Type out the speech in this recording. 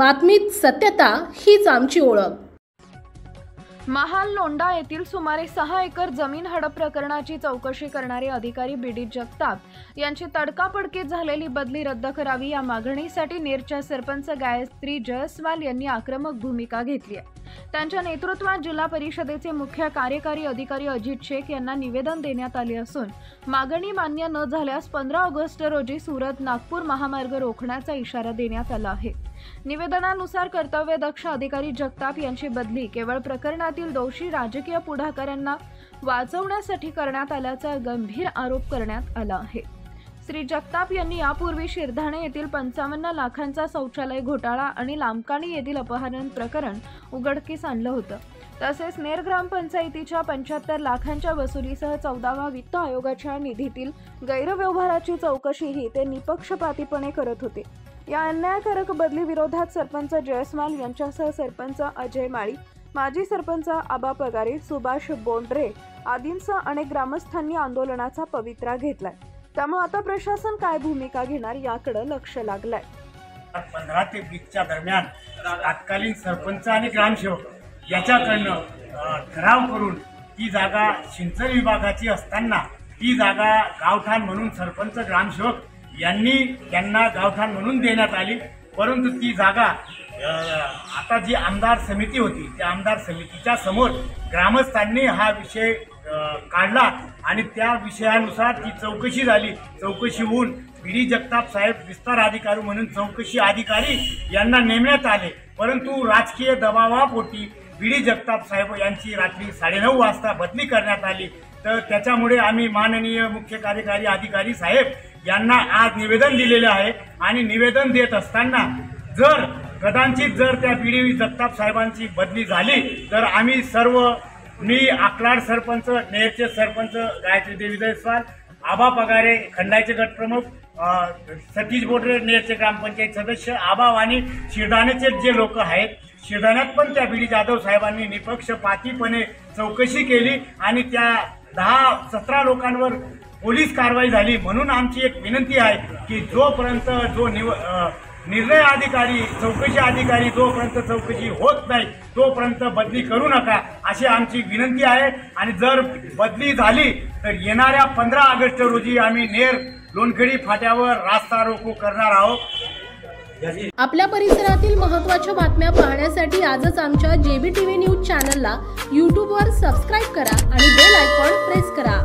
बातमीत सत्यता हीच आमची ओळख। महाल लोंढा येथील सुमारे 6 एकर जमीन हडप प्रकरणाची चौकशी करणारे अधिकारी बीडी जगताप यांची तडकाफडकीत झालेली बदली रद्द करावी या मागणीसाठी नेरच्या सरपंच गायत्री जयस्वाल यांनी आक्रमक भूमिका घेतली आहे। त्यांच्या नेतृत्वात जिल्हा परिषदेचे मुख्य कार्यकारी अधिकारी अजित शेख यांना निवेदन देण्यात आले असून मागणी मान्य न झाल्यास 15 ऑगस्ट रोजी सुरत नागपूर महामार्ग रोखण्याचा इशारा देण्यात आला आहे। निवेदनानुसार कर्तव्यदक्ष अधिकारी जगताप यांची बदली केवळ प्रकरणातील दोषी राजकीय पुढाकारांना वाचवण्यासाठी करण्यात आल्याचा गंभीर आरोप करण्यात आला आहे। श्री जगताप यांनी यापूर्वी शिरधाणे येथील 55 लाखांचा शौचालय घोटाळा आणि लांबकाणी येथील अपहरण प्रकरण उघडकीस आणलं होतं। तसेच नेर ग्रामपंचायतीच्या 75 लाखांच्या वसुलीसह 14व्या वित्त आयोगाच्या निधीतील गैरव्यवहाराची चौकशीही ते निपक्षपातीपणे करत होते। या अन्यायकारक बदली विरोधात सरपंच जयस्वाल यांच्यासह सरपंच अजय माळी, माजी सरपंच आबा पगारे, सुभाष बोंड्रे आदींसह अनेक ग्रामस्थांनी आंदोलनाचा पवित्रा घेतलाय। त्यामुळे आता प्रशासन काय भूमिका घेणार याकडे लक्ष लागलंय। 15 ते 20च्या दरम्यान तत्कालीन सरपंच आणि ग्रामसेवक याच्याकडनं ठराव करून ती जागा सिंचन विभागाची असताना ती जागा गावठाण म्हणून सरपंच ग्रामसेवक यांनी त्यांना गावठाण म्हणून देण्यात आली। परंतु ती जागा आता जी आमदार समिती होती त्या आमदार समितीच्या समोर ग्रामस्थांनी हा विषय काढला आणि त्या विषयानुसार ती चौकशी झाली। चौकशी होऊन बीडी जगताप साहेब विस्तार अधिकारी म्हणून चौकशी अधिकारी यांना नेमण्यात आले। परंतु राजकीय दबावापोटी बीडी जगताप साहेब यांची रात्री 9:30 वाजता बदली करण्यात आली। तर त्याच्यामुळे आम्ही माननीय मुख्य कार्यकारी अधिकारी साहेब यांना आज निवेदन दिलेले आहे आणि निवेदन देत असताना जर कदाचित त्या बीडी जगताप साहेबांची बदली झाली तर आम्ही सर्व मी आकलाड सरपंच, नेरचे सरपंच गायत्री देवी जयस्वाल, आबा पगारे खंडाचे गट प्रमुख, सतीश बोडरे नेरचे ग्रामपंचायत सदस्य, आबा आणि शिरदाण्याचे जे लोक आहेत, शिरदाण्यात पण त्या बीडी जाधव साहेबांनी निपक्षपातीपणे चौकशी केली आणि त्या 10-17 लोकांवर पोलीस कारवाई झाली। म्हणून आमची एक विनंती आहे की जोपर्यंत निर्णय अधिकारी, चौकशी अधिकारी जोपर्यंत चौकशी होत नाही तोपर्यंत बदली करू नका अशी आमची विनंती आहे। आणि जर बदली झाली तर येणाऱ्या 15 ऑगस्ट रोजी आम्ही नेर लोणखडी फाट्यावर रास्ता रोको करणार आहोत। आपल्या परिसरातील महत्त्वाच्या बातम्या पाहण्यासाठी आजच आमच्या JBTV न्यूज चॅनलला YouTube वर सबस्क्राइब करा आणि बेल आयकॉन प्रेस करा।